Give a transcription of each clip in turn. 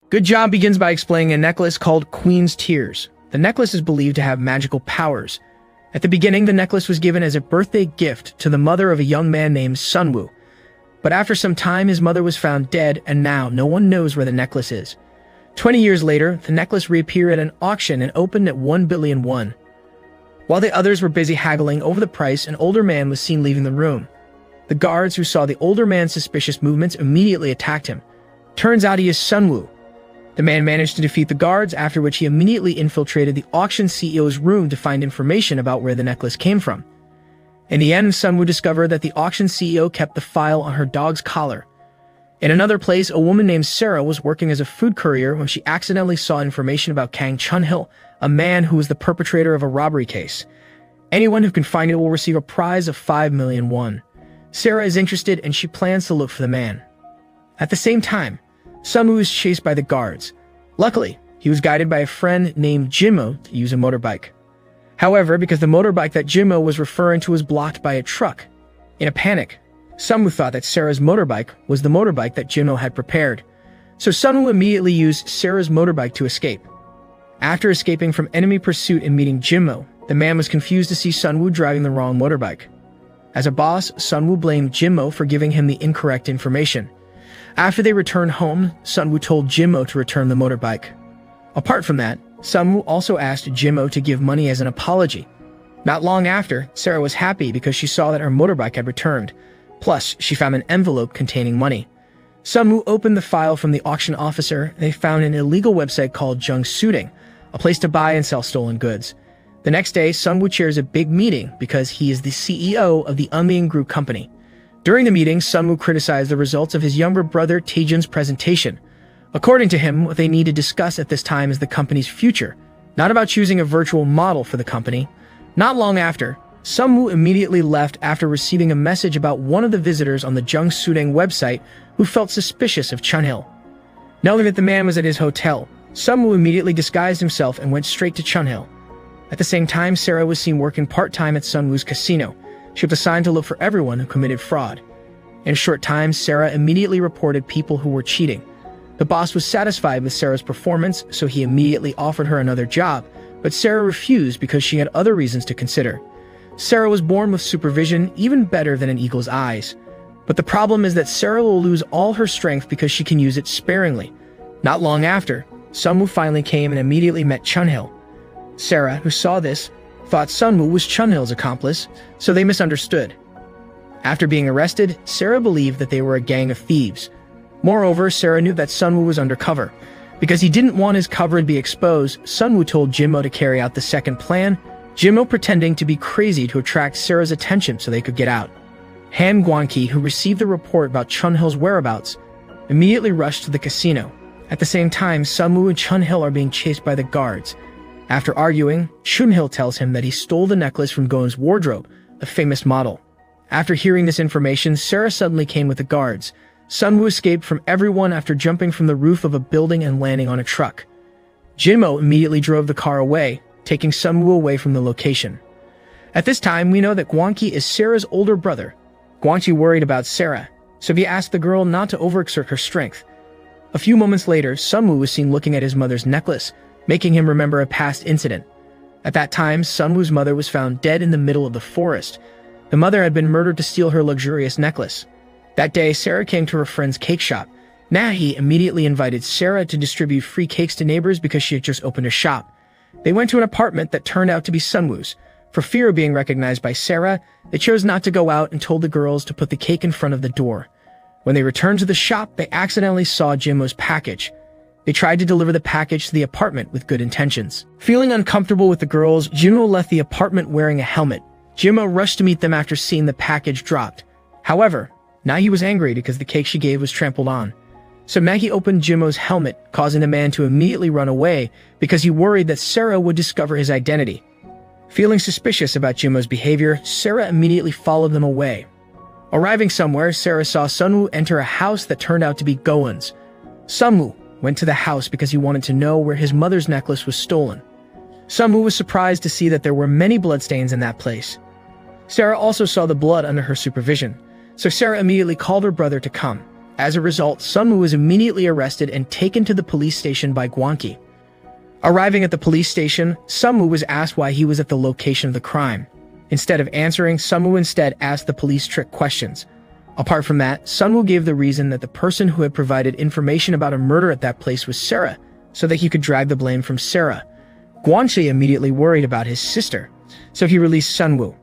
Good Job begins by explaining a necklace called Queen's Tears. The necklace is believed to have magical powers. At the beginning, the necklace was given as a birthday gift to the mother of a young man named Sunwoo. But after some time, his mother was found dead, and now no one knows where the necklace is. 20 years later, the necklace reappeared at an auction and opened at 1 billion won. While the others were busy haggling over the price, an older man was seen leaving the room. The guards who saw the older man's suspicious movements immediately attacked him. Turns out he is Sunwoo. The man managed to defeat the guards, after which he immediately infiltrated the auction CEO's room to find information about where the necklace came from. In the end, Sunwoo discovered that the auction CEO kept the file on her dog's collar. In another place, a woman named Sarah was working as a food courier when she accidentally saw information about Kang Chun-hil, a man who was the perpetrator of a robbery case. Anyone who can find it will receive a prize of 5 million won. Sarah is interested and she plans to look for the man. At the same time, Sunwoo is chased by the guards. Luckily, he was guided by a friend named Jimmo to use a motorbike. However, because the motorbike that Jimmo was referring to was blocked by a truck, in a panic, Sunwoo thought that Sarah's motorbike was the motorbike that Jimmo had prepared. So Sunwoo immediately used Sarah's motorbike to escape. After escaping from enemy pursuit and meeting Jimmo, the man was confused to see Sunwoo driving the wrong motorbike. As a boss, Sunwoo blamed Jimmo for giving him the incorrect information. After they returned home, Sunwoo told Jimmo to return the motorbike. Apart from that, Sunwoo also asked Jimmo to give money as an apology. Not long after, Sarah was happy because she saw that her motorbike had returned. Plus, she found an envelope containing money. Sunwoo opened the file from the auction officer, and they found an illegal website called Jung Suiting, a place to buy and sell stolen goods. The next day, Sunwoo chairs a big meeting because he is the CEO of the Unlian Group company. During the meeting, Sunwoo criticized the results of his younger brother Taejun's presentation. According to him, what they need to discuss at this time is the company's future, not about choosing a virtual model for the company. Not long after, Sunwoo immediately left after receiving a message about one of the visitors on the Jung Suiting website who felt suspicious of Chun-hil. Knowing that the man was at his hotel, Sunwoo immediately disguised himself and went straight to Chun-hil. At the same time, Sarah was seen working part-time at Sunwoo's casino. She was assigned to look for everyone who committed fraud. In a short time, Sarah immediately reported people who were cheating. The boss was satisfied with Sarah's performance, so he immediately offered her another job, but Sarah refused because she had other reasons to consider. Sarah was born with supervision even better than an eagle's eyes. But the problem is that Sarah will lose all her strength because she can use it sparingly. Not long after, Sunwoo finally came and immediately met Chun-hil. Sarah, who saw this, thought Sunwoo was Chun-hil's accomplice, so they misunderstood. After being arrested, Sarah believed that they were a gang of thieves. Moreover, Sarah knew that Sunwoo was undercover. Because he didn't want his cover to be exposed, Sunwoo told Jimmo to carry out the second plan, Jimmo pretending to be crazy to attract Sarah's attention so they could get out. Han Guanqi, who received the report about Chun-hil's whereabouts, immediately rushed to the casino. At the same time, Sunwoo and Chun-hil are being chased by the guards. After arguing, Chun-hil tells him that he stole the necklace from Goen's wardrobe, a famous model. After hearing this information, Sarah suddenly came with the guards. Sunwoo escaped from everyone after jumping from the roof of a building and landing on a truck. Jimmo immediately drove the car away, taking Sunwoo away from the location. At this time, we know that Guanqi is Sarah's older brother. Guanqi worried about Sarah, so he asked the girl not to overexert her strength. A few moments later, Sunwoo was seen looking at his mother's necklace, making him remember a past incident. At that time, Sunwoo's mother was found dead in the middle of the forest. The mother had been murdered to steal her luxurious necklace. That day, Sarah came to her friend's cake shop. Nahi immediately invited Sarah to distribute free cakes to neighbors because she had just opened a shop. They went to an apartment that turned out to be Sunwoo's. For fear of being recognized by Sarah, they chose not to go out and told the girls to put the cake in front of the door. When they returned to the shop, they accidentally saw Jimmo's package. They tried to deliver the package to the apartment with good intentions. Feeling uncomfortable with the girls, Jimmo left the apartment wearing a helmet. Jimmo rushed to meet them after seeing the package dropped. However, now he was angry because the cake she gave was trampled on. So Maggie opened Jimmo's helmet, causing the man to immediately run away because he worried that Sarah would discover his identity. Feeling suspicious about Jimmo's behavior, Sarah immediately followed them away. Arriving somewhere, Sarah saw Sunwoo enter a house that turned out to be Goen's. Sunwoo went to the house because he wanted to know where his mother's necklace was stolen. Sunwoo was surprised to see that there were many bloodstains in that place. Sarah also saw the blood under her supervision, so Sarah immediately called her brother to come. As a result, Sunwoo was immediately arrested and taken to the police station by Gwanki. Arriving at the police station, Sunwoo was asked why he was at the location of the crime. Instead of answering, Sunwoo instead asked the police trick questions. Apart from that, Sunwoo gave the reason that the person who had provided information about a murder at that place was Sarah, so that he could drag the blame from Sarah. Gwanki immediately worried about his sister, so he released Sunwoo.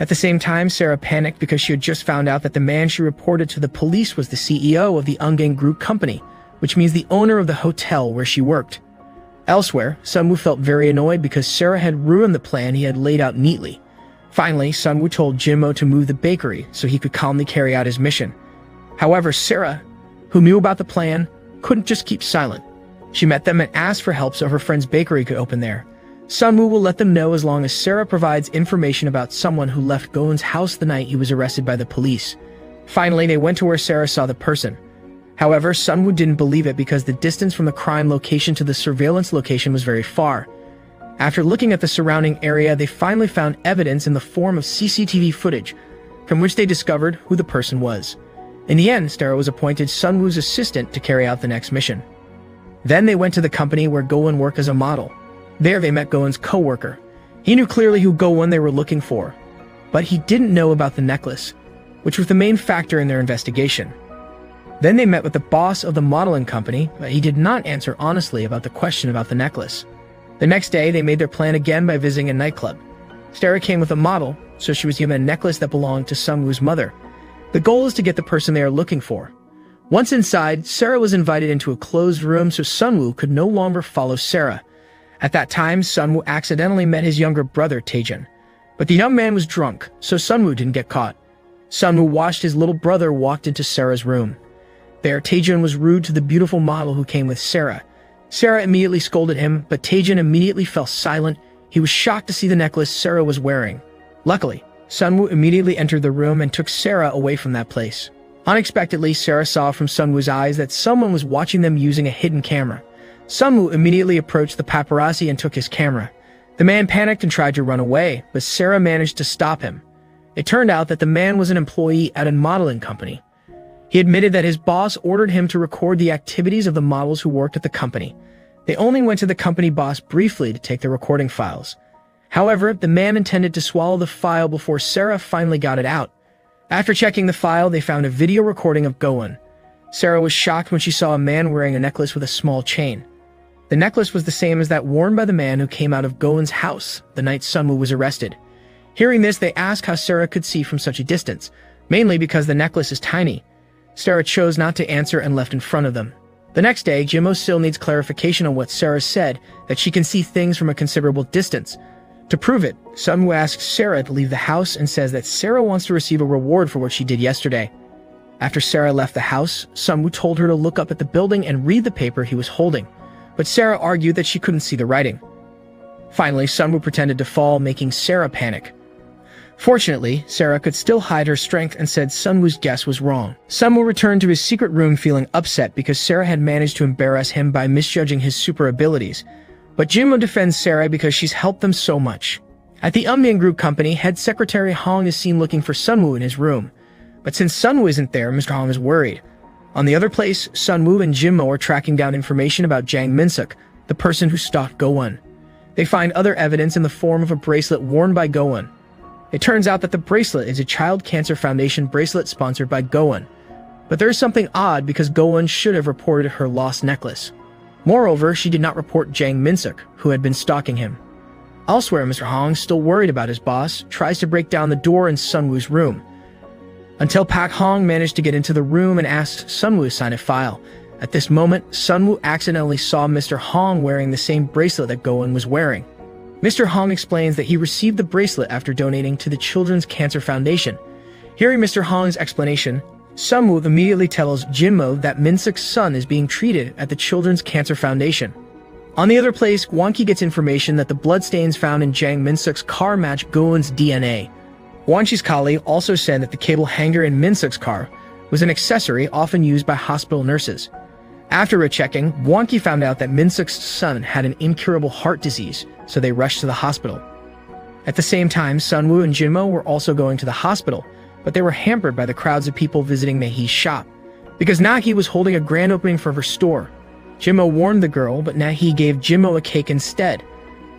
At the same time, Sarah panicked because she had just found out that the man she reported to the police was the CEO of the Ungang Group company, which means the owner of the hotel where she worked. Elsewhere, Sunwoo felt very annoyed because Sarah had ruined the plan he had laid out neatly. Finally, Sunwoo told Jimmo to move the bakery so he could calmly carry out his mission. However, Sarah, who knew about the plan, couldn't just keep silent. She met them and asked for help so her friend's bakery could open there. Sunwoo will let them know as long as Sarah provides information about someone who left Goen's house the night he was arrested by the police. Finally, they went to where Sarah saw the person. However, Sunwoo didn't believe it because the distance from the crime location to the surveillance location was very far. After looking at the surrounding area, they finally found evidence in the form of CCTV footage, from which they discovered who the person was. In the end, Sarah was appointed Sunwoo's assistant to carry out the next mission. Then they went to the company where Goen worked as a model. There they met Goen's co-worker. He knew clearly who Goen they were looking for, but he didn't know about the necklace, which was the main factor in their investigation. Then they met with the boss of the modeling company, but he did not answer honestly about the question about the necklace. The next day, they made their plan again by visiting a nightclub. Sarah came with a model, so she was given a necklace that belonged to Sunwoo's mother. The goal is to get the person they are looking for. Once inside, Sarah was invited into a closed room so Sunwoo could no longer follow Sarah. At that time, Sunwoo accidentally met his younger brother, Taejin. But the young man was drunk, so Sunwoo didn't get caught. Sunwoo watched his little brother walk into Sarah's room. There, Taejin was rude to the beautiful model who came with Sarah. Sarah immediately scolded him, but Taejin immediately fell silent. He was shocked to see the necklace Sarah was wearing. Luckily, Sunwoo immediately entered the room and took Sarah away from that place. Unexpectedly, Sarah saw from Sunwoo's eyes that someone was watching them using a hidden camera. Sunwoo immediately approached the paparazzi and took his camera. The man panicked and tried to run away, but Sarah managed to stop him. It turned out that the man was an employee at a modeling company. He admitted that his boss ordered him to record the activities of the models who worked at the company. They only went to the company boss briefly to take the recording files. However, the man intended to swallow the file before Sarah finally got it out. After checking the file, they found a video recording of Goen. Sarah was shocked when she saw a man wearing a necklace with a small chain. The necklace was the same as that worn by the man who came out of Goen's house the night Sunwoo was arrested. Hearing this, they asked how Sarah could see from such a distance, mainly because the necklace is tiny. Sarah chose not to answer and left in front of them. The next day, Jimmo still needs clarification on what Sarah said, that she can see things from a considerable distance. To prove it, Sunwoo asks Sarah to leave the house and says that Sarah wants to receive a reward for what she did yesterday. After Sarah left the house, Sunwoo told her to look up at the building and read the paper he was holding, but Sarah argued that she couldn't see the writing. Finally, Sunwoo pretended to fall, making Sarah panic. Fortunately, Sarah could still hide her strength and said Sunwoo's guess was wrong. Sunwoo returned to his secret room feeling upset because Sarah had managed to embarrass him by misjudging his super abilities. But Jimmo defends Sarah because she's helped them so much. At the Ungang Group company, head secretary Hong is seen looking for Sunwoo in his room. But since Sunwoo isn't there, Mr. Hong is worried. On the other place, Sunwoo and Jimmo are tracking down information about Jang Minsuk, the person who stalked Goen. They find other evidence in the form of a bracelet worn by Goen. It turns out that the bracelet is a Child Cancer Foundation bracelet sponsored by Goen. But there is something odd because Goen should have reported her lost necklace. Moreover, she did not report Jang Minsuk, who had been stalking him. Elsewhere, Mr. Hong, still worried about his boss, tries to break down the door in Sunwoo's room. Until Pak Hong managed to get into the room and asked Sunwoo to sign a file. At this moment, Sunwoo accidentally saw Mr. Hong wearing the same bracelet that Goen was wearing. Mr. Hong explains that he received the bracelet after donating to the Children's Cancer Foundation. Hearing Mr. Hong's explanation, Sunwoo immediately tells Jimmo that Minsuk's son is being treated at the Children's Cancer Foundation. On the other place, Gwanki gets information that the bloodstains found in Jang Minsuk's car match Goen's DNA. Gwanki's colleague also said that the cable hanger in Minsuk's car was an accessory often used by hospital nurses. After rechecking, Gwanki found out that Minsuk's son had an incurable heart disease, so they rushed to the hospital. At the same time, Sunwoo and Jimmo were also going to the hospital, but they were hampered by the crowds of people visiting Meihee's shop. Because Nahi was holding a grand opening for her store. Jimmo warned the girl, but Nahi gave Jimmo a cake instead.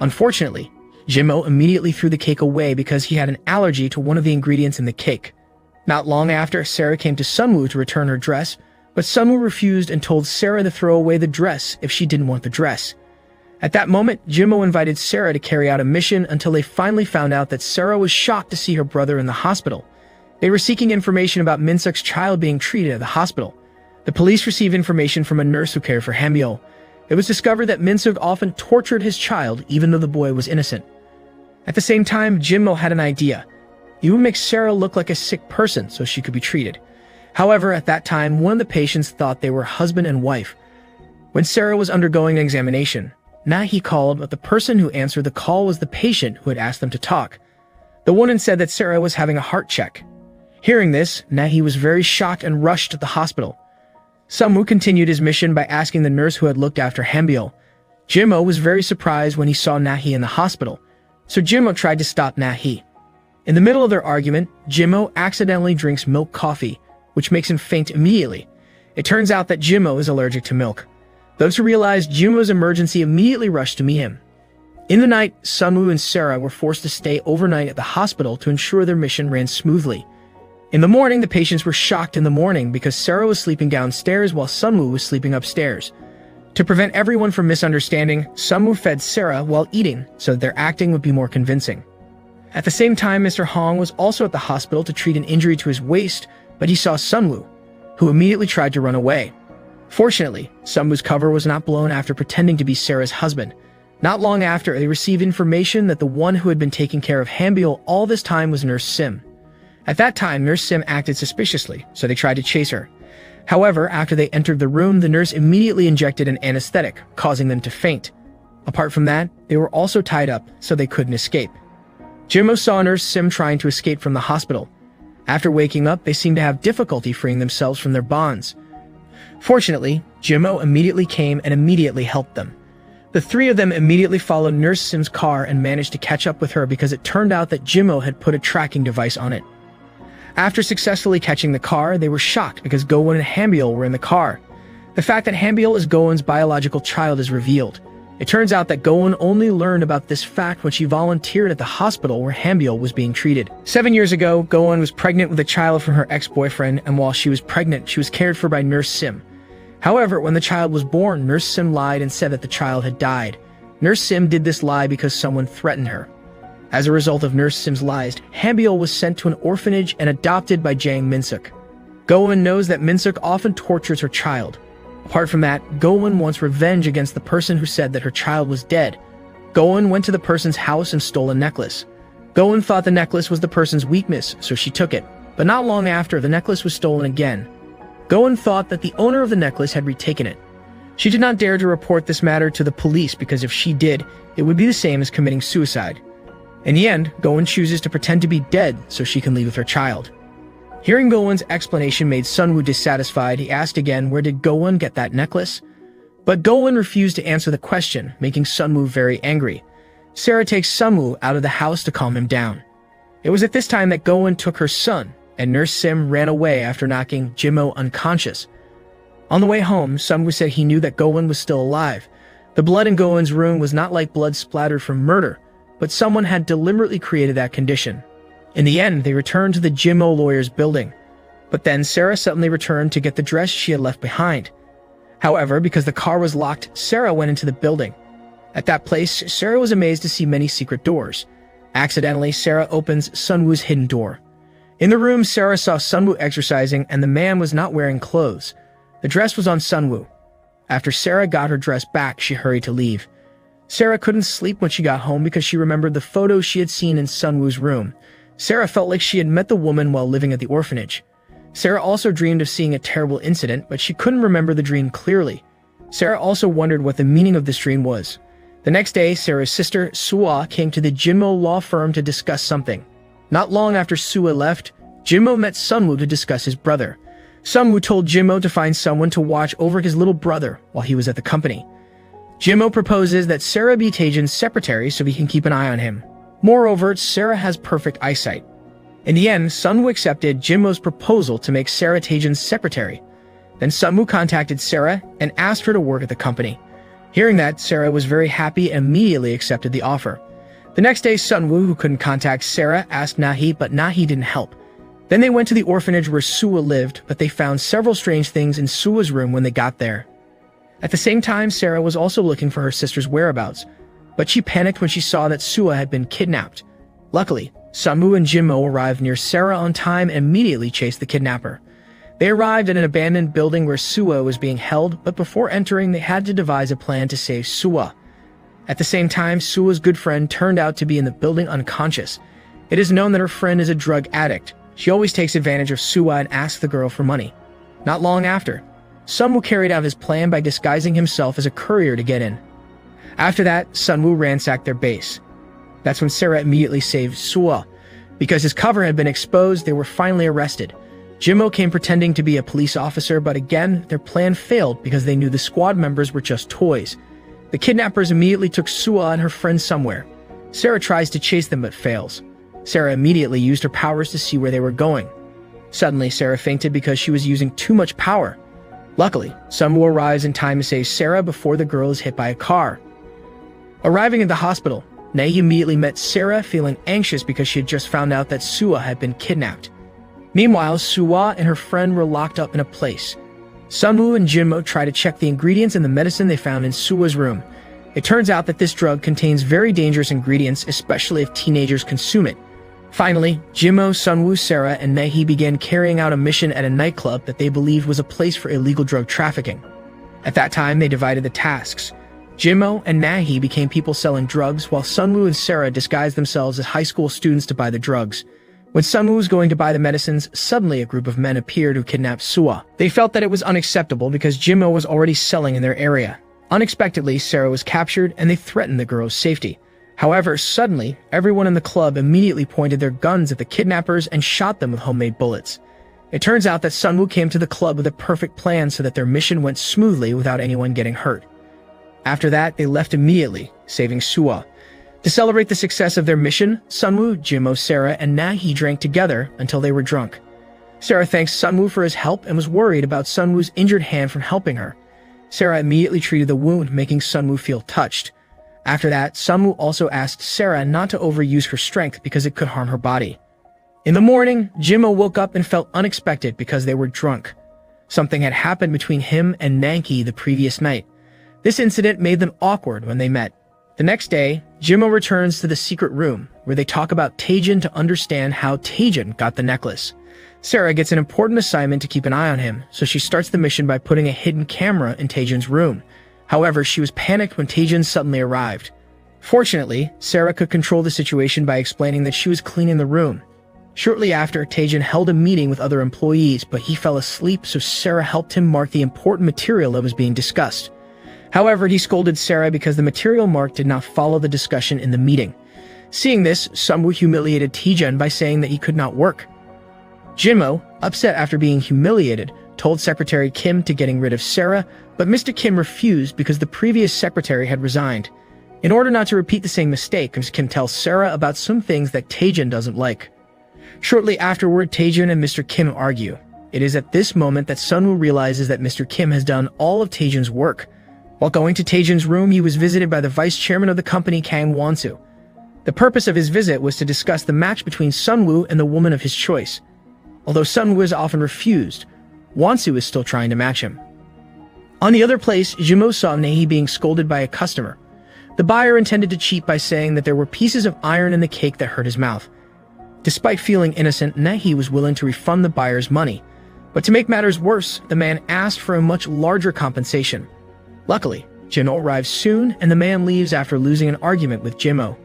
Unfortunately, Jimmo immediately threw the cake away because he had an allergy to one of the ingredients in the cake. Not long after, Sarah came to Sunwoo to return her dress, but Sunwoo refused and told Sarah to throw away the dress if she didn't want the dress. At that moment, Jimmo invited Sarah to carry out a mission until they finally found out that Sarah was shocked to see her brother in the hospital. They were seeking information about Minsuk's child being treated at the hospital. The police received information from a nurse who cared for Hambyeol. It was discovered that Minsuk often tortured his child even though the boy was innocent. At the same time, Jimmo had an idea. He would make Sarah look like a sick person so she could be treated. However, at that time, one of the patients thought they were husband and wife. When Sarah was undergoing an examination, Nahi called, but the person who answered the call was the patient who had asked them to talk. The woman said that Sarah was having a heart check. Hearing this, Nahi was very shocked and rushed to the hospital. Sunwoo continued his mission by asking the nurse who had looked after Hambyeol. Jimmo was very surprised when he saw Nahi in the hospital, so Jimmo tried to stop Nahi. In the middle of their argument, Jimmo accidentally drinks milk coffee, which makes him faint immediately. It turns out that Jimmo is allergic to milk. Those who realized Jimmo's emergency immediately rushed to meet him. In the night, Sunwoo and Sarah were forced to stay overnight at the hospital to ensure their mission ran smoothly. In the morning, the patients were shocked in the morning because Sarah was sleeping downstairs while Sunwoo was sleeping upstairs. To prevent everyone from misunderstanding, Sunwoo fed Sarah while eating so that their acting would be more convincing. At the same time, Mr. Hong was also at the hospital to treat an injury to his waist, but he saw Sunwoo, who immediately tried to run away. Fortunately, Sunwoo's cover was not blown after pretending to be Sarah's husband. Not long after, they received information that the one who had been taking care of Hambyeol all this time was Nurse Sim. At that time, Nurse Sim acted suspiciously, so they tried to chase her. However, after they entered the room, the nurse immediately injected an anesthetic, causing them to faint. Apart from that, they were also tied up, so they couldn't escape. Jimmo saw Nurse Sim trying to escape from the hospital. After waking up, they seemed to have difficulty freeing themselves from their bonds. Fortunately, Jimmo immediately came and immediately helped them. The three of them immediately followed Nurse Sim's car and managed to catch up with her because it turned out that Jimmo had put a tracking device on it. After successfully catching the car, they were shocked because Gowon and Hambyeol were in the car. The fact that Hambyeol is Gowon's biological child is revealed. It turns out that Gowon only learned about this fact when she volunteered at the hospital where Hambyeol was being treated. 7 years ago, Gowon was pregnant with a child from her ex-boyfriend, and while she was pregnant, she was cared for by Nurse Sim. However, when the child was born, Nurse Sim lied and said that the child had died. Nurse Sim did this lie because someone threatened her. As a result of Nurse Sim's lies, Hambyeol was sent to an orphanage and adopted by Jang Minsuk. Gowon knows that Minsuk often tortures her child. Apart from that, Gowon wants revenge against the person who said that her child was dead. Gowon went to the person's house and stole a necklace. Gowon thought the necklace was the person's weakness, so she took it. But not long after, the necklace was stolen again. Gowon thought that the owner of the necklace had retaken it. She did not dare to report this matter to the police because if she did, it would be the same as committing suicide. In the end, Gowon chooses to pretend to be dead so she can leave with her child. Hearing Gowon's explanation made Sunwoo dissatisfied. He asked again, where did Gowon get that necklace? But Gowon refused to answer the question, making Sunwoo very angry. Sarah takes Sunwoo out of the house to calm him down. It was at this time that Gowon took her son, and Nurse Sim ran away after knocking Jimmo unconscious. On the way home, Sunwoo said he knew that Gowon was still alive. The blood in Gowon's room was not like blood splattered from murder, but someone had deliberately created that condition. In the end, they returned to the Jimmo lawyer's building. But then Sarah suddenly returned to get the dress she had left behind. However, because the car was locked, Sarah went into the building. At that place, Sarah was amazed to see many secret doors. Accidentally, Sarah opens Sunwoo's hidden door. In the room, Sarah saw Sunwoo exercising, and the man was not wearing clothes. The dress was on Sunwoo. After Sarah got her dress back, she hurried to leave. Sarah couldn't sleep when she got home because she remembered the photos she had seen in Sunwoo's room. Sarah felt like she had met the woman while living at the orphanage. Sarah also dreamed of seeing a terrible incident, but she couldn't remember the dream clearly. Sarah also wondered what the meaning of this dream was. The next day, Sarah's sister, Suwa, came to the Jimmo law firm to discuss something. Not long after Suwa left, Jimmo met Sunwoo to discuss his brother. Sunwoo told Jimmo to find someone to watch over his little brother while he was at the company. Jimmo proposes that Sarah be Taejin's secretary so he can keep an eye on him. Moreover, Sarah has perfect eyesight. In the end, Sunwoo accepted Jimmo's proposal to make Sarah Taejin's secretary. Then Sunwoo contacted Sarah and asked her to work at the company. Hearing that, Sarah was very happy and immediately accepted the offer. The next day, Sunwoo, who couldn't contact Sarah, asked Nahi, but Nahi didn't help. Then they went to the orphanage where Suwa lived, but they found several strange things in Suwa's room when they got there. At the same time, Sarah was also looking for her sister's whereabouts, but she panicked when she saw that Suwa had been kidnapped. Luckily, Sunwoo and Jimmo arrived near Sarah on time and immediately chased the kidnapper. They arrived at an abandoned building where Suwa was being held, but before entering, they had to devise a plan to save Suwa. At the same time, Suwa's good friend turned out to be in the building unconscious. It is known that her friend is a drug addict. She always takes advantage of Suwa and asks the girl for money. Not long after, Sunwoo carried out his plan by disguising himself as a courier to get in. After that, Sunwoo ransacked their base. That's when Sarah immediately saved Suwa. Because his cover had been exposed, they were finally arrested. Jimmo came pretending to be a police officer, but again, their plan failed because they knew the squad members were just toys. The kidnappers immediately took Suwa and her friend somewhere. Sarah tries to chase them but fails. Sarah immediately used her powers to see where they were going. Suddenly, Sarah fainted because she was using too much power. Luckily, Sunwoo arrives in time to save Sarah before the girl is hit by a car. Arriving at the hospital, Nae immediately met Sarah, feeling anxious because she had just found out that Suwa had been kidnapped. Meanwhile, Suwa and her friend were locked up in a place. Sunwoo and Jimmo try to check the ingredients in the medicine they found in Suwa's room. It turns out that this drug contains very dangerous ingredients, especially if teenagers consume it. Finally, Jimmo, Sunwoo, Sarah, and Nae began carrying out a mission at a nightclub that they believed was a place for illegal drug trafficking. At that time, they divided the tasks. Jimmo and Nahi became people selling drugs, while Sunwoo and Sarah disguised themselves as high school students to buy the drugs. When Sunwoo was going to buy the medicines, suddenly a group of men appeared who kidnapped Suwa. They felt that it was unacceptable because Jimmo was already selling in their area. Unexpectedly, Sarah was captured and they threatened the girl's safety. However, suddenly, everyone in the club immediately pointed their guns at the kidnappers and shot them with homemade bullets. It turns out that Sunwoo came to the club with a perfect plan so that their mission went smoothly without anyone getting hurt. After that, they left immediately, saving Suwa. To celebrate the success of their mission, Sunwoo, Jimmo, Sarah, and Nahi drank together until they were drunk. Sarah thanks Sunwoo for his help and was worried about Sunwoo's injured hand from helping her. Sarah immediately treated the wound, making Sunwoo feel touched. After that, Sunwoo also asked Sarah not to overuse her strength because it could harm her body. In the morning, Jimmo woke up and felt unexpected because they were drunk. Something had happened between him and Nanki the previous night. This incident made them awkward when they met. The next day, Jimmo returns to the secret room, where they talk about Taejin to understand how Taejin got the necklace. Sarah gets an important assignment to keep an eye on him, so she starts the mission by putting a hidden camera in Taejin's room. However, she was panicked when Taejin suddenly arrived. Fortunately, Sarah could control the situation by explaining that she was cleaning the room. Shortly after, Taejin held a meeting with other employees, but he fell asleep, so Sarah helped him mark the important material that was being discussed. However, he scolded Sarah because the material marked did not follow the discussion in the meeting. Seeing this, Sunwoo humiliated Taejin by saying that he could not work. Jimmo, upset after being humiliated, told Secretary Kim to getting rid of Sarah, but Mr. Kim refused because the previous secretary had resigned. In order not to repeat the same mistake, Kim tells Sarah about some things that Taejin doesn't like. Shortly afterward, Taejin and Mr. Kim argue. It is at this moment that Sunwoo realizes that Mr. Kim has done all of Taejin's work. While going to Taejin's room, he was visited by the vice chairman of the company, Kang Won-soo. The purpose of his visit was to discuss the match between Sunwoo and the woman of his choice. Although Sunwoo is often refused, Won-soo is still trying to match him. On the other place, Jimmo saw Nae being scolded by a customer. The buyer intended to cheat by saying that there were pieces of iron in the cake that hurt his mouth. Despite feeling innocent, Nae was willing to refund the buyer's money. But to make matters worse, the man asked for a much larger compensation. Luckily, Jimmo arrives soon, and the man leaves after losing an argument with Jimmo.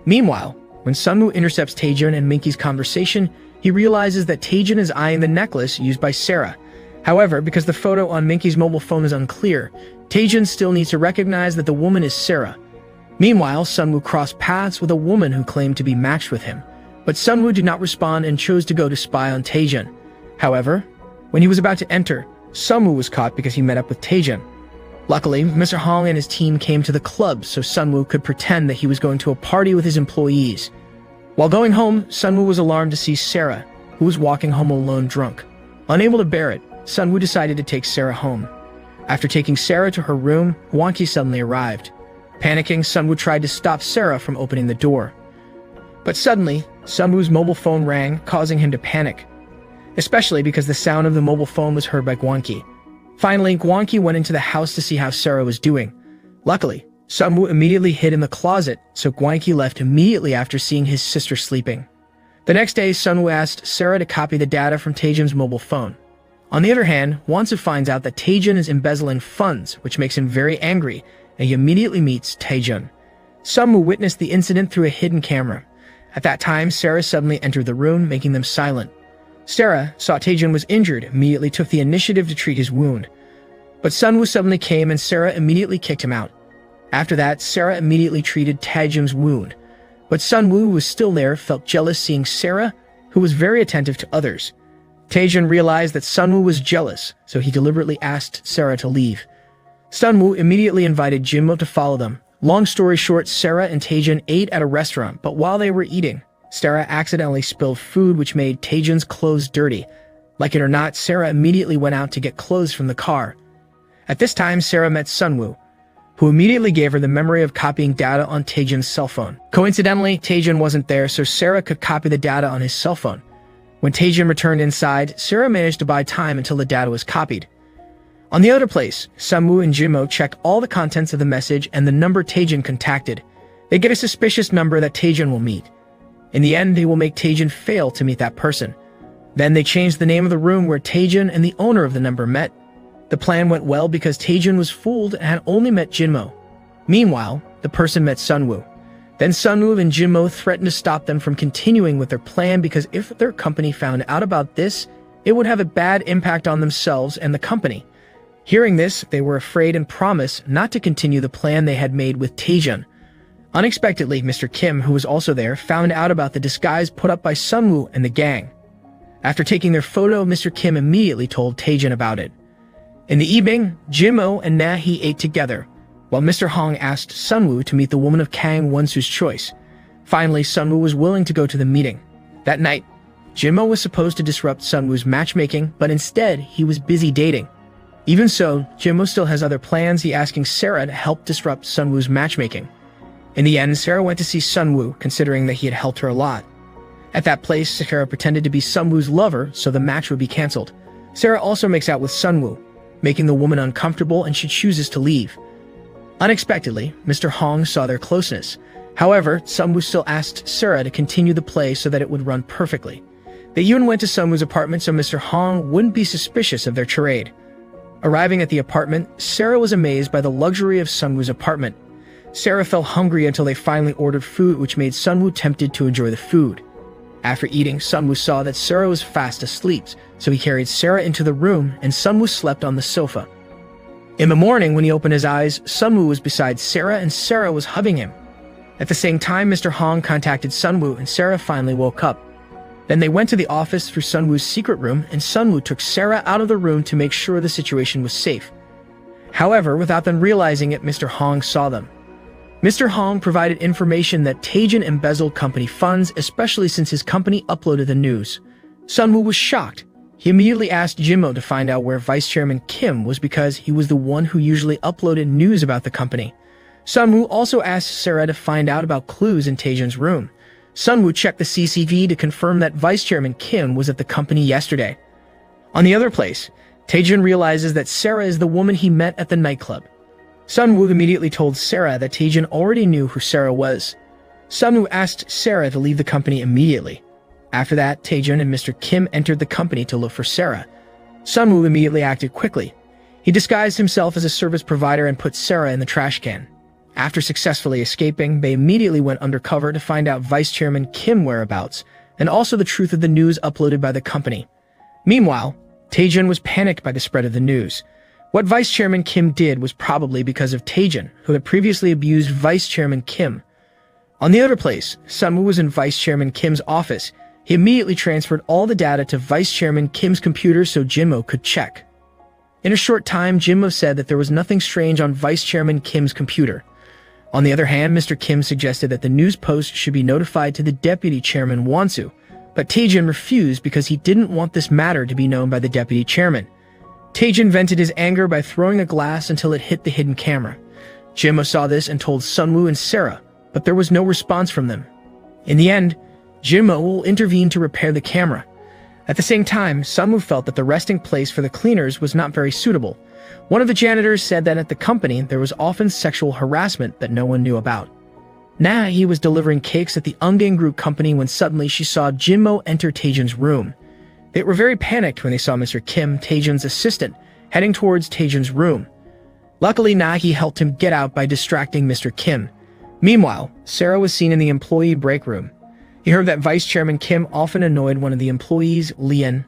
Meanwhile, when Sunwoo intercepts Taejin and Minky's conversation, he realizes that Taejin is eyeing the necklace used by Sarah. However, because the photo on Minky's mobile phone is unclear, Taejin still needs to recognize that the woman is Sarah. Meanwhile, Sunwoo crossed paths with a woman who claimed to be matched with him, but Sunwoo did not respond and chose to go to spy on Taejin. However, when he was about to enter, Sunwoo was caught because he met up with Taejin. Luckily, Mr. Hong and his team came to the club so Sunwoo could pretend that he was going to a party with his employees. While going home, Sunwoo was alarmed to see Sarah, who was walking home alone drunk. Unable to bear it, Sunwoo decided to take Sarah home. After taking Sarah to her room, Hwang-ki suddenly arrived. Panicking, Sunwoo tried to stop Sarah from opening the door. But suddenly, Sunwoo's mobile phone rang, causing him to panic, especially because the sound of the mobile phone was heard by Hwang-ki. Finally, Hwang-ki went into the house to see how Sarah was doing. Luckily, Sunwoo immediately hid in the closet, so Hwang-ki left immediately after seeing his sister sleeping. The next day, Sunwoo asked Sarah to copy the data from Taejun's mobile phone. On the other hand, Hwang-soo finds out that Taejun is embezzling funds, which makes him very angry, and he immediately meets Taejun. Sunwoo witnessed the incident through a hidden camera. At that time, Sarah suddenly entered the room, making them silent. Sarah saw Taejun was injured, immediately took the initiative to treat his wound. But Sunwoo suddenly came and Sarah immediately kicked him out. After that, Sarah immediately treated Taejun's wound. But Sunwoo, who was still there, felt jealous seeing Sarah, who was very attentive to others. Taejun realized that Sunwoo was jealous, so he deliberately asked Sarah to leave. Sunwoo immediately invited Jinmo to follow them. Long story short, Sarah and Taejun ate at a restaurant, but while they were eating, Sarah accidentally spilled food which made Taejun's clothes dirty. Like it or not, Sarah immediately went out to get clothes from the car. At this time, Sarah met Sunwoo, who immediately gave her the memory of copying data on Taejun's cell phone. Coincidentally, Taejun wasn't there, so Sarah could copy the data on his cell phone. When Taejun returned inside, Sarah managed to buy time until the data was copied. On the other place, Sunwoo and Jinmo check all the contents of the message and the number Taejun contacted. They get a suspicious number that Taejun will meet. In the end, they will make Taejun fail to meet that person. Then they changed the name of the room where Taejun and the owner of the number met. The plan went well because Taejun was fooled and had only met Jinmo. Meanwhile, the person met Sunwoo. Then Sunwoo and Jinmo threatened to stop them from continuing with their plan because if their company found out about this, it would have a bad impact on themselves and the company. Hearing this, they were afraid and promised not to continue the plan they had made with Taejun. Unexpectedly, Mr. Kim, who was also there, found out about the disguise put up by Sunwoo and the gang. After taking their photo, Mr. Kim immediately told Taejun about it. In the evening, Jinmo and Na-hee ate together, while Mr. Hong asked Sunwoo to meet the woman of Kang Won-soo's choice. Finally, Sunwoo was willing to go to the meeting. That night, Jinmo was supposed to disrupt Sunwoo's matchmaking, but instead, he was busy dating. Even so, Jinmo still has other plans. He asking Sarah to help disrupt Sunwoo's matchmaking. In the end, Sarah went to see Sunwoo, considering that he had helped her a lot. At that place, Sarah pretended to be Sunwoo's lover, so the match would be cancelled. Sarah also makes out with Sunwoo, making the woman uncomfortable, and she chooses to leave. Unexpectedly, Mr. Hong saw their closeness. However, Sunwoo still asked Sarah to continue the play so that it would run perfectly. They even went to Sunwoo's apartment so Mr. Hong wouldn't be suspicious of their charade. Arriving at the apartment, Sarah was amazed by the luxury of Sunwoo's apartment. Sarah felt hungry until they finally ordered food, which made Sunwoo tempted to enjoy the food. After eating, Sunwoo saw that Sarah was fast asleep, so he carried Sarah into the room and Sunwoo slept on the sofa. In the morning, when he opened his eyes, Sunwoo was beside Sarah and Sarah was hugging him. At the same time, Mr. Hong contacted Sunwoo and Sarah finally woke up. Then they went to the office through Sunwoo's secret room and Sunwoo took Sarah out of the room to make sure the situation was safe. However, without them realizing it, Mr. Hong saw them. Mr. Hong provided information that Taejun embezzled company funds, especially since his company uploaded the news. Sunwoo was shocked. He immediately asked Jinmo to find out where Vice Chairman Kim was because he was the one who usually uploaded news about the company. Sunwoo also asked Sarah to find out about clues in Taejun's room. Sunwoo checked the CCTV to confirm that Vice Chairman Kim was at the company yesterday. On the other place, Taejun realizes that Sarah is the woman he met at the nightclub. Sunwoo immediately told Sarah that Taejun already knew who Sarah was. Sunwoo asked Sarah to leave the company immediately. After that, Taejun and Mr. Kim entered the company to look for Sarah. Sunwoo immediately acted quickly. He disguised himself as a service provider and put Sarah in the trash can. After successfully escaping, they immediately went undercover to find out Vice Chairman Kim's whereabouts and also the truth of the news uploaded by the company. Meanwhile, Taejun was panicked by the spread of the news. What Vice Chairman Kim did was probably because of Taejun, who had previously abused Vice Chairman Kim. On the other place, Sunwoo was in Vice Chairman Kim's office. He immediately transferred all the data to Vice Chairman Kim's computer so Jinmo could check. In a short time, Jinmo said that there was nothing strange on Vice Chairman Kim's computer. On the other hand, Mr. Kim suggested that the news post should be notified to the Deputy Chairman Won-soo, but Taejun refused because he didn't want this matter to be known by the Deputy Chairman. Taejin vented his anger by throwing a glass until it hit the hidden camera. Jimmo saw this and told Sunwoo and Sarah, but there was no response from them. In the end, Jimmo will intervene to repair the camera. At the same time, Sunwoo felt that the resting place for the cleaners was not very suitable. One of the janitors said that at the company there was often sexual harassment that no one knew about. He was delivering cakes at the Unggang Group company when suddenly she saw Jimmo enter Taejin's room. They were very panicked when they saw Mr. Kim, Taejin's assistant, heading towards Taejin's room. Luckily, Nahi helped him get out by distracting Mr. Kim. Meanwhile, Sarah was seen in the employee break room. He heard that Vice Chairman Kim often annoyed one of the employees, Lian.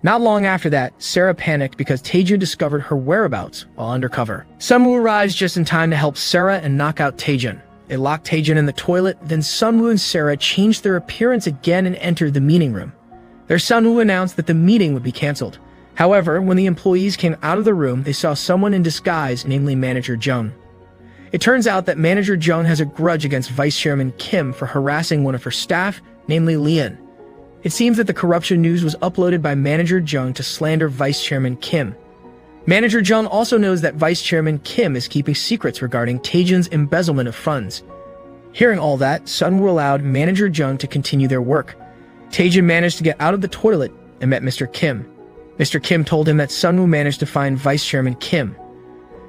Not long after that, Sarah panicked because Taejin discovered her whereabouts while undercover. Sunwoo arrives just in time to help Sarah and knock out Taejin. They locked Taejin in the toilet, then Sunwoo and Sarah changed their appearance again and entered the meeting room. Their Sunwoo announced that the meeting would be cancelled. However, when the employees came out of the room, they saw someone in disguise, namely Manager Jung. It turns out that Manager Jung has a grudge against Vice Chairman Kim for harassing one of her staff, namely Lian. It seems that the corruption news was uploaded by Manager Jung to slander Vice Chairman Kim. Manager Jung also knows that Vice Chairman Kim is keeping secrets regarding Taejin's embezzlement of funds. Hearing all that, Sunwoo allowed Manager Jung to continue their work. Taejin managed to get out of the toilet and met Mr. Kim. Mr. Kim told him that Sunwoo managed to find Vice Chairman Kim.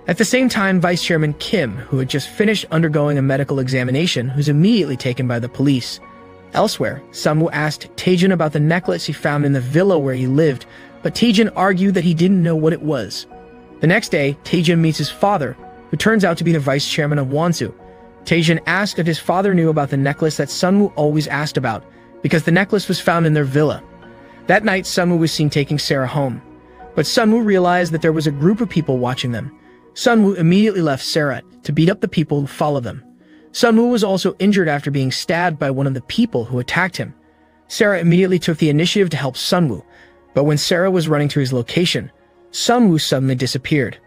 At the same time, Vice Chairman Kim, who had just finished undergoing a medical examination, was immediately taken by the police. Elsewhere, Sunwoo asked Taejin about the necklace he found in the villa where he lived, but Taejin argued that he didn't know what it was. The next day, Taejin meets his father, who turns out to be the vice chairman of Wonsu. Taejin asked if his father knew about the necklace that Sunwoo always asked about, because the necklace was found in their villa. That night, Sunwoo was seen taking Sarah home. But Sunwoo realized that there was a group of people watching them. Sunwoo immediately left Sarah to beat up the people who followed them. Sunwoo was also injured after being stabbed by one of the people who attacked him. Sarah immediately took the initiative to help Sunwoo, but when Sarah was running to his location, Sunwoo suddenly disappeared.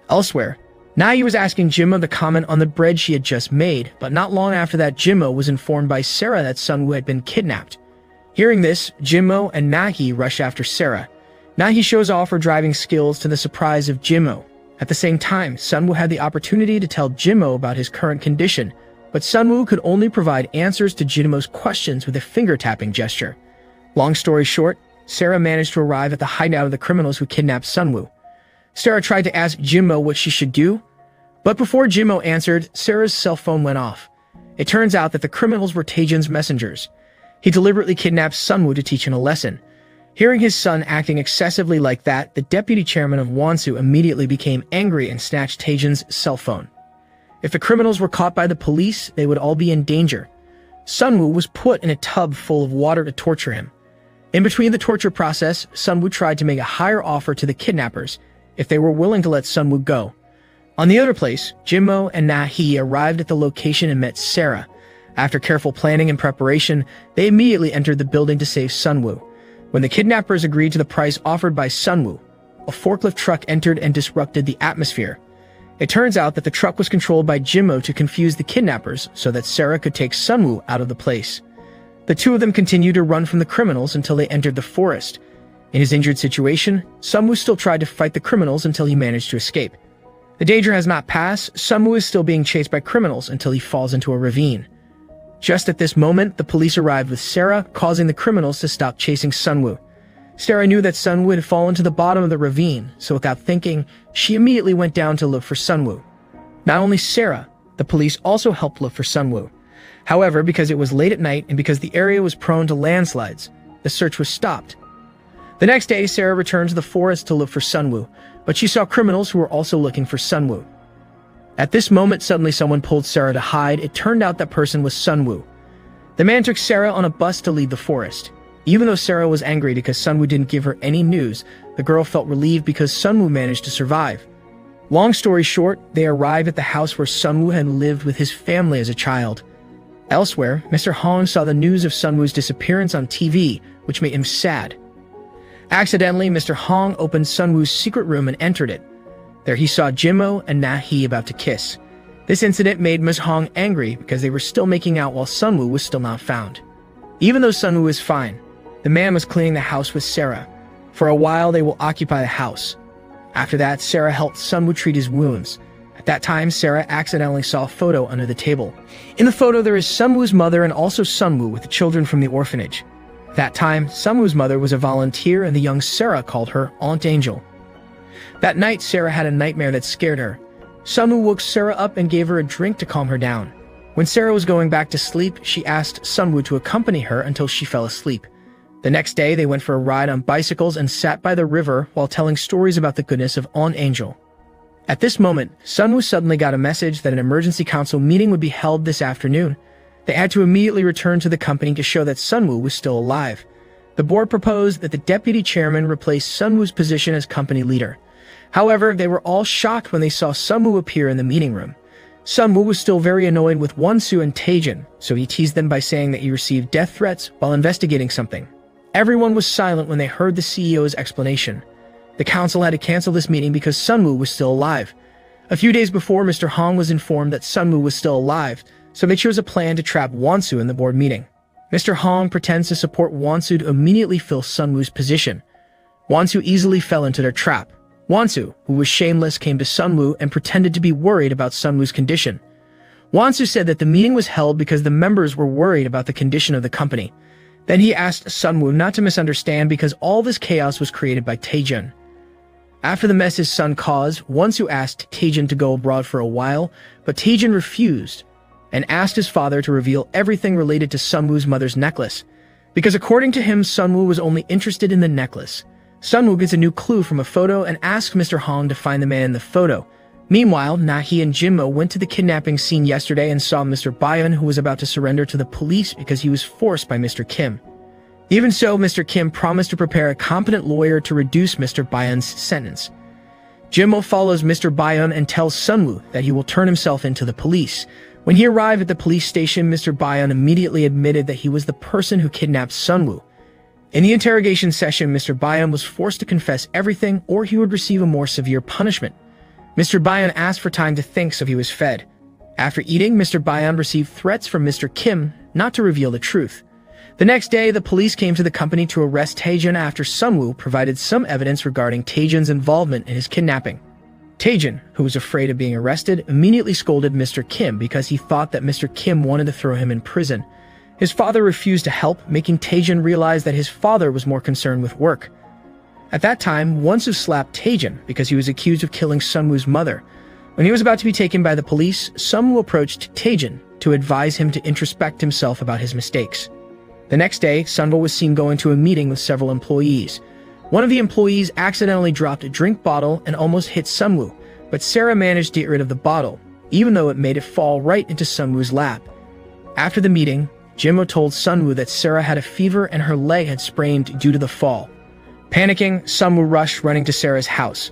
Elsewhere, Nahi was asking Jimmo to comment on the bread she had just made, but not long after that, Jimmo was informed by Sarah that Sunwoo had been kidnapped. Hearing this, Jimmo and Nahi rush after Sarah. Nahi shows off her driving skills to the surprise of Jimmo. At the same time, Sunwoo had the opportunity to tell Jimmo about his current condition, but Sunwoo could only provide answers to Jimmo's questions with a finger-tapping gesture. Long story short, Sarah managed to arrive at the hideout of the criminals who kidnapped Sunwoo. Sarah tried to ask Jimmo what she should do, but before Jimmo answered, Sarah's cell phone went off. It turns out that the criminals were Taejin's messengers. He deliberately kidnapped Sunwoo to teach him a lesson. Hearing his son acting excessively like that, the deputy chairman of Wonsu immediately became angry and snatched Taejin's cell phone. If the criminals were caught by the police, they would all be in danger. Sunwoo was put in a tub full of water to torture him. In between the torture process, Sunwoo tried to make a higher offer to the kidnappers if they were willing to let Sunwoo go. On the other place, Jimmo and Nahi arrived at the location and met Sarah. After careful planning and preparation, they immediately entered the building to save Sunwoo. When the kidnappers agreed to the price offered by Sunwoo, a forklift truck entered and disrupted the atmosphere. It turns out that the truck was controlled by Jimmo to confuse the kidnappers so that Sarah could take Sunwoo out of the place. The two of them continued to run from the criminals until they entered the forest. In his injured situation, Sunwoo still tried to fight the criminals until he managed to escape. The danger has not passed. Sunwoo is still being chased by criminals until he falls into a ravine. Just at this moment, the police arrived with Sarah, causing the criminals to stop chasing Sunwoo. Sarah knew that Sunwoo had fallen to the bottom of the ravine, so without thinking, she immediately went down to look for Sunwoo. Not only Sarah, the police also helped look for Sunwoo. However, because it was late at night and because the area was prone to landslides, the search was stopped. The next day, Sarah returned to the forest to look for Sunwoo, but she saw criminals who were also looking for Sunwoo. At this moment, suddenly someone pulled Sarah to hide. It turned out that person was Sunwoo. The man took Sarah on a bus to leave the forest. Even though Sarah was angry because Sunwoo didn't give her any news, the girl felt relieved because Sunwoo managed to survive. Long story short, they arrived at the house where Sunwoo had lived with his family as a child. Elsewhere, Mr. Hong saw the news of Sunwoo's disappearance on TV, which made him sad. Accidentally, Mr. Hong opened Sunwoo's secret room and entered it. There he saw Jimmo and Nahi about to kiss. This incident made Ms. Hong angry because they were still making out while Sunwoo was still not found. Even though Sunwoo was fine, the man was cleaning the house with Sarah. For a while, they will occupy the house. After that, Sarah helped Sunwoo treat his wounds. At that time, Sarah accidentally saw a photo under the table. In the photo, there is Sunwoo's mother and also Sunwoo with the children from the orphanage. At that time, Sunwoo's mother was a volunteer and the young Sarah called her Aunt Angel. That night, Sarah had a nightmare that scared her. Sunwoo woke Sarah up and gave her a drink to calm her down. When Sarah was going back to sleep, she asked Sunwoo to accompany her until she fell asleep. The next day, they went for a ride on bicycles and sat by the river while telling stories about the goodness of Aunt Angel. At this moment, Sunwoo suddenly got a message that an emergency council meeting would be held this afternoon. They had to immediately return to the company to show that Sunwoo was still alive. The board proposed that the deputy chairman replace Sunwoo's position as company leader. However, they were all shocked when they saw Sunwoo appear in the meeting room. Sunwoo was still very annoyed with Wonsu and Taejin, so he teased them by saying that he received death threats while investigating something. Everyone was silent when they heard the CEO's explanation. The council had to cancel this meeting because Sunwoo was still alive. A few days before, Mr. Hong was informed that Sunwoo was still alive, so they chose a plan to trap Wonsu in the board meeting. Mr. Hong pretends to support Wonsu to immediately fill Sunwoo's position. Wonsu easily fell into their trap. Wonsu, who was shameless, came to Sunwoo and pretended to be worried about Sunwoo's condition. Wonsu said that the meeting was held because the members were worried about the condition of the company. Then he asked Sunwoo not to misunderstand because all this chaos was created by Taejin. After the mess his son caused, Wonsu asked Taejin to go abroad for a while, but Taejin refused and asked his father to reveal everything related to Sunwoo's mother's necklace, because according to him, Sunwoo was only interested in the necklace. Sunwoo gets a new clue from a photo and asks Mr. Hong to find the man in the photo. Meanwhile, Nahi and Jinmo went to the kidnapping scene yesterday and saw Mr. Byun, who was about to surrender to the police because he was forced by Mr. Kim. Even so, Mr. Kim promised to prepare a competent lawyer to reduce Mr. Byun's sentence. Jinmo follows Mr. Byun and tells Sunwoo that he will turn himself into the police. When he arrived at the police station, Mr. Byun immediately admitted that he was the person who kidnapped Sunwoo. In the interrogation session, Mr. Byun was forced to confess everything or he would receive a more severe punishment. Mr. Byun asked for time to think, so he was fed. After eating, Mr. Byun received threats from Mr. Kim not to reveal the truth. The next day, the police came to the company to arrest Taejin after Sunwoo provided some evidence regarding Taejin's involvement in his kidnapping. Taejin, who was afraid of being arrested, immediately scolded Mr. Kim because he thought that Mr. Kim wanted to throw him in prison. His father refused to help, making Taejin realize that his father was more concerned with work. At that time, Wonsu slapped Taejin because he was accused of killing Sunwoo's mother. When he was about to be taken by the police, Sunwoo approached Taejin to advise him to introspect himself about his mistakes. The next day, Sunwoo was seen going to a meeting with several employees. One of the employees accidentally dropped a drink bottle and almost hit Sunwoo, but Sarah managed to get rid of the bottle, even though it made it fall right into Sunwoo's lap. After the meeting, Jinmo told Sunwoo that Sarah had a fever and her leg had sprained due to the fall. Panicking, Sunwoo rushed running to Sarah's house.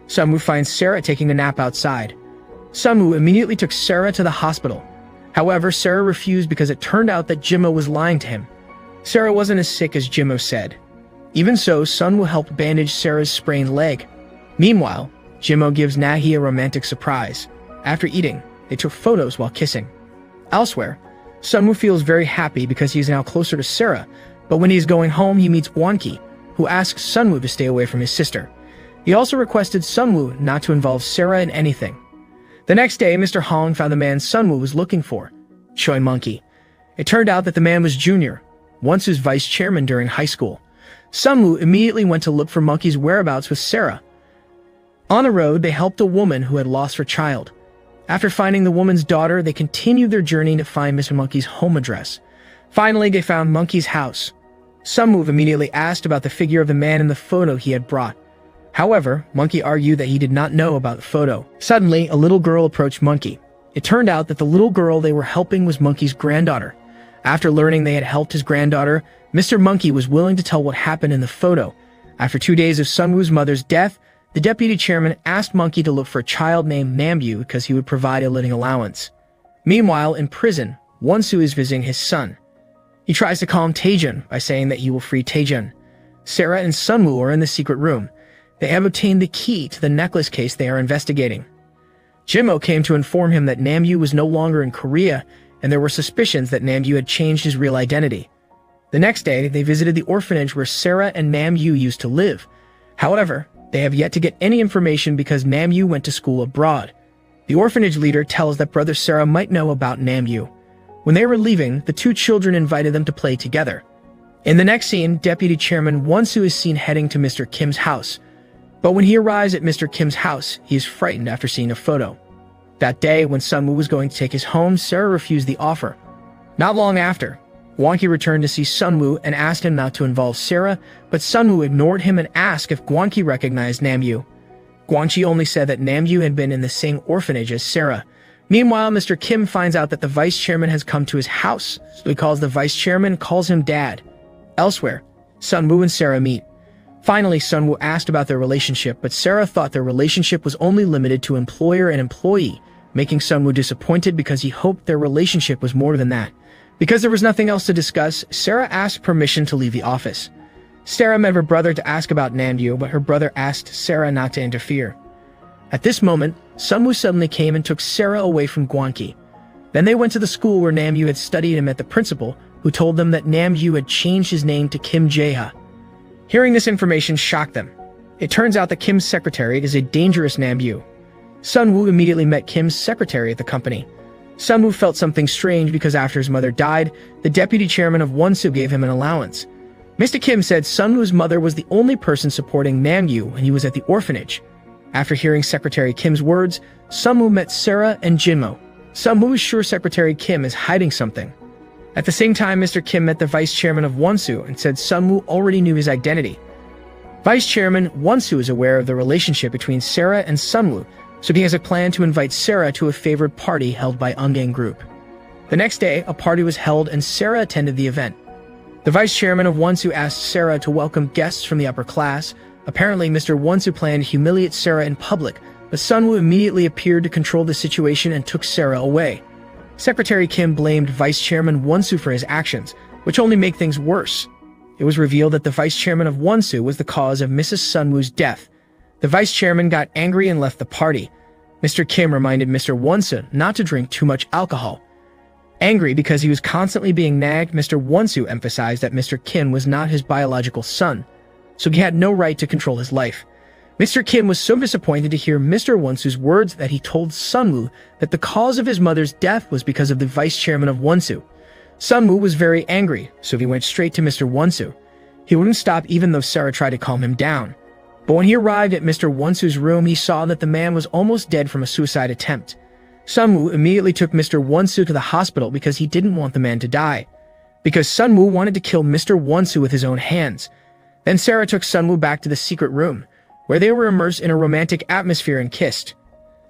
Sunwoo finds Sarah taking a nap outside. Sunwoo immediately took Sarah to the hospital. However, Sarah refused because it turned out that Jinmo was lying to him. Sarah wasn't as sick as Jinmo said. Even so, Sunwoo helped bandage Sarah's sprained leg. Meanwhile, Jinmo gives Nahi a romantic surprise. After eating, they took photos while kissing. Elsewhere, Sunwoo feels very happy because he is now closer to Sarah, but when he is going home, he meets Wonki, who asks Sunwoo to stay away from his sister. He also requested Sunwoo not to involve Sarah in anything. The next day, Mr. Hong found the man Sunwoo was looking for, Choi Monkey. It turned out that the man was Junior, Wonsu's vice chairman during high school. Sunwoo immediately went to look for Monkey's whereabouts with Sarah. On the road, they helped a woman who had lost her child. After finding the woman's daughter, they continued their journey to find Mr. Monkey's home address. Finally, they found Monkey's house. Sunwoo immediately asked about the figure of the man in the photo he had brought. However, Monkey argued that he did not know about the photo. Suddenly, a little girl approached Monkey. It turned out that the little girl they were helping was Monkey's granddaughter. After learning they had helped his granddaughter, Mr. Monkey was willing to tell what happened in the photo. After 2 days of Sunwoo's mother's death, the deputy chairman asked Monkey to look for a child named Nambu because he would provide a living allowance. Meanwhile, in prison, Wonsu is visiting his son. He tries to calm Taejin by saying that he will free Taejin. Sarah and Sunwoo are in the secret room. They have obtained the key to the necklace case they are investigating. Jinmo came to inform him that Nambu was no longer in Korea, and there were suspicions that Nambu had changed his real identity. The next day, they visited the orphanage where Sarah and Nambu used to live. However, They have yet to get any information because Nam-yu went to school abroad. The orphanage leader tells that brother Sarah might know about Nam-yu. When they were leaving, the two children invited them to play together. In the next scene, Deputy Chairman Won-soo is seen heading to Mr. Kim's house. But when he arrives at Mr. Kim's house, he is frightened after seeing a photo. That day, when Sunwoo was going to take his home, Sarah refused the offer. Not long after, Gwanki returned to see Sunwoo and asked him not to involve Sarah, but Sunwoo ignored him and asked if Gwanki recognized Nam-yu. Gwanki only said that Nam-yu had been in the same orphanage as Sarah. Meanwhile, Mr. Kim finds out that the vice chairman has come to his house, so he calls the vice chairman and calls him Dad. Elsewhere, Sunwoo and Sarah meet. Finally, Sunwoo asked about their relationship, but Sarah thought their relationship was only limited to employer and employee, making Sunwoo disappointed because he hoped their relationship was more than that. Because there was nothing else to discuss, Sarah asked permission to leave the office. Sarah met her brother to ask about Nam-yu, but her brother asked Sarah not to interfere. At this moment, Sunwoo suddenly came and took Sarah away from Gwanki. Then they went to the school where Nam-yu had studied and met the principal, who told them that Nam-yu had changed his name to Kim Jae-ha. Hearing this information shocked them. It turns out that Kim's secretary is a dangerous Nam-yu. Sunwoo immediately met Kim's secretary at the company. Sunwoo felt something strange because after his mother died, the deputy chairman of Won-soo gave him an allowance. Mr. Kim said Sunwoo's mother was the only person supporting Nam-yu when he was at the orphanage. After hearing Secretary Kim's words, Sunwoo met Sarah and Jinmo. Sunwoo is sure Secretary Kim is hiding something. At the same time, Mr. Kim met the vice chairman of Won-soo and said Sunwoo already knew his identity. Vice Chairman Won-soo is aware of the relationship between Sarah and Sunwoo, so he has a plan to invite Sarah to a favored party held by Eungang Group. The next day, a party was held and Sarah attended the event. The vice chairman of Won-soo asked Sarah to welcome guests from the upper class. Apparently, Mr. Won-soo planned to humiliate Sarah in public, but Sunwoo immediately appeared to control the situation and took Sarah away. Secretary Kim blamed Vice Chairman Won-soo for his actions, which only make things worse. It was revealed that the vice chairman of Won-soo was the cause of Mrs. Sunwoo's death. The vice chairman got angry and left the party. Mr. Kim reminded Mr. Won-soo not to drink too much alcohol. Angry because he was constantly being nagged, Mr. Won-soo emphasized that Mr. Kim was not his biological son, so he had no right to control his life. Mr. Kim was so disappointed to hear Mr. Won-soo's words that he told Sunwoo that the cause of his mother's death was because of the vice chairman of Won-soo. Sunwoo was very angry, so he went straight to Mr. Won-soo. He wouldn't stop even though Sarah tried to calm him down. But when he arrived at Mr. Won-soo's room, he saw that the man was almost dead from a suicide attempt. Sunwoo immediately took Mr. Won-soo to the hospital because he didn't want the man to die. Because Sunwoo wanted to kill Mr. Won-soo with his own hands. Then Sarah took Sunwoo back to the secret room, where they were immersed in a romantic atmosphere and kissed.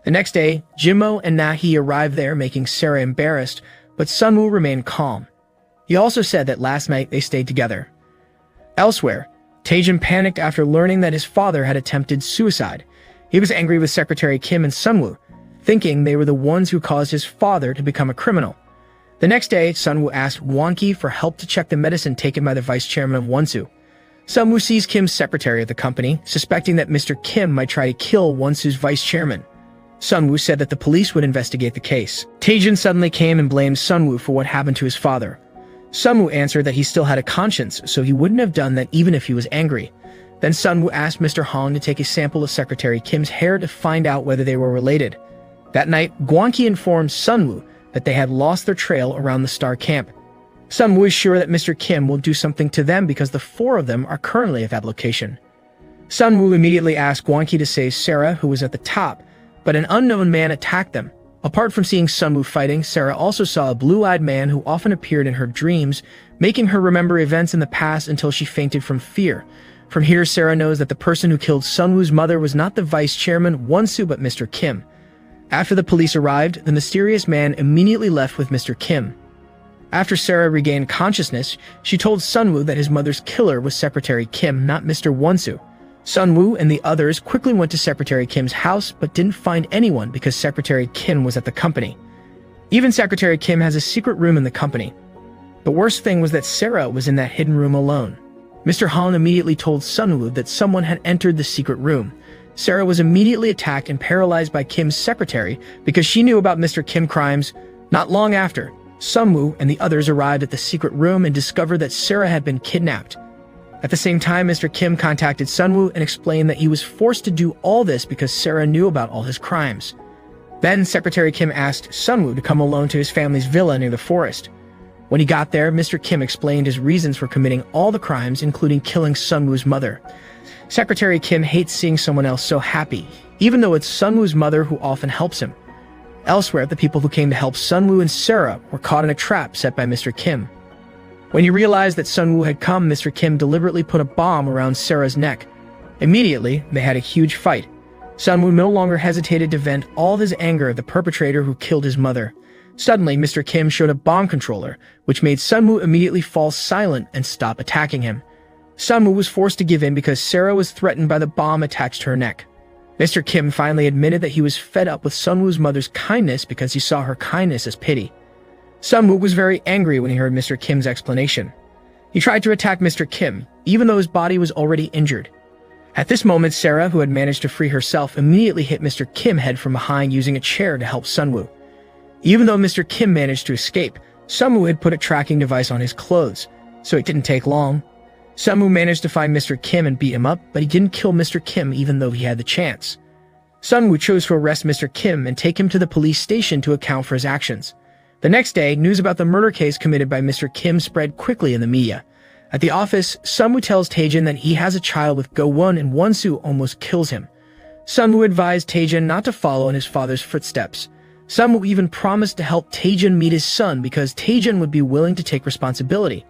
The next day, Jinmo and Nahi arrived there, making Sarah embarrassed, but Sunwoo remained calm. He also said that last night they stayed together. Elsewhere, Taejin panicked after learning that his father had attempted suicide. He was angry with Secretary Kim and Sunwoo, thinking they were the ones who caused his father to become a criminal. The next day, Sunwoo asked Gwanki for help to check the medicine taken by the vice chairman of Won-soo. Sunwoo sees Kim's secretary at the company, suspecting that Mr. Kim might try to kill Won-soo's vice chairman. Sunwoo said that the police would investigate the case. Taejin suddenly came and blamed Sunwoo for what happened to his father. Sunwoo answered that he still had a conscience, so he wouldn't have done that even if he was angry. Then Sunwoo asked Mr. Hong to take a sample of Secretary Kim's hair to find out whether they were related. That night, Gwanki informed Sunwoo that they had lost their trail around the Star Camp. Sunwoo is sure that Mr. Kim will do something to them because the four of them are currently at that location. Sunwoo immediately asked Gwanki to save Sarah, who was at the top, but an unknown man attacked them. Apart from seeing Sunwoo fighting, Sarah also saw a blue-eyed man who often appeared in her dreams, making her remember events in the past until she fainted from fear. From here, Sarah knows that the person who killed Sunwoo's mother was not the vice chairman Won-soo but Mr. Kim. After the police arrived, the mysterious man immediately left with Mr. Kim. After Sarah regained consciousness, she told Sunwoo that his mother's killer was Secretary Kim, not Mr. Won-soo. Sunwoo and the others quickly went to Secretary Kim's house but didn't find anyone because Secretary Kim was at the company. Even Secretary Kim has a secret room in the company. The worst thing was that Sarah was in that hidden room alone. Mr. Han immediately told Sunwoo that someone had entered the secret room. Sarah was immediately attacked and paralyzed by Kim's secretary because she knew about Mr. Kim crimes. Not long after, Sunwoo and the others arrived at the secret room and discovered that Sarah had been kidnapped. At the same time, Mr. Kim contacted Sunwoo and explained that he was forced to do all this because Sarah knew about all his crimes. Then, Secretary Kim asked Sunwoo to come alone to his family's villa near the forest. When he got there, Mr. Kim explained his reasons for committing all the crimes, including killing Sunwoo's mother. Secretary Kim hates seeing someone else so happy, even though it's Sunwoo's mother who often helps him. Elsewhere, the people who came to help Sunwoo and Sarah were caught in a trap set by Mr. Kim. When he realized that Sunwoo had come, Mr. Kim deliberately put a bomb around Sarah's neck. Immediately, they had a huge fight. Sunwoo no longer hesitated to vent all his anger at the perpetrator who killed his mother. Suddenly, Mr. Kim showed a bomb controller, which made Sunwoo immediately fall silent and stop attacking him. Sunwoo was forced to give in because Sarah was threatened by the bomb attached to her neck. Mr. Kim finally admitted that he was fed up with Sunwoo's mother's kindness because he saw her kindness as pity. Sunwoo was very angry when he heard Mr. Kim's explanation. He tried to attack Mr. Kim, even though his body was already injured. At this moment, Sarah, who had managed to free herself, immediately hit Mr. Kim head from behind using a chair to help Sunwoo. Even though Mr. Kim managed to escape, Sunwoo had put a tracking device on his clothes, so it didn't take long. Sunwoo managed to find Mr. Kim and beat him up, but he didn't kill Mr. Kim even though he had the chance. Sunwoo chose to arrest Mr. Kim and take him to the police station to account for his actions. The next day, news about the murder case committed by Mr. Kim spread quickly in the media. At the office, Sunwoo tells Taejin that he has a child with Go-won and Won-soo almost kills him. Sunwoo advised Taejin not to follow in his father's footsteps. Sunwoo even promised to help Taejin meet his son because Taejin would be willing to take responsibility.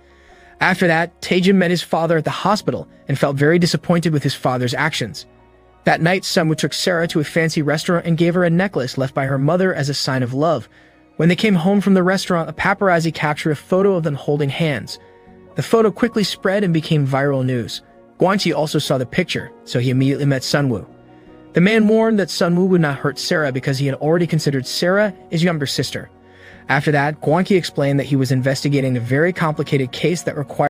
After that, Taejin met his father at the hospital and felt very disappointed with his father's actions. That night, Sunwoo took Sarah to a fancy restaurant and gave her a necklace left by her mother as a sign of love. When they came home from the restaurant, a paparazzi captured a photo of them holding hands. The photo quickly spread and became viral news. Gwon-hee also saw the picture, so he immediately met Sunwoo. The man warned that Sunwoo would not hurt Sarah because he had already considered Sarah his younger sister. After that, Gwon-hee explained that he was investigating a very complicated case that required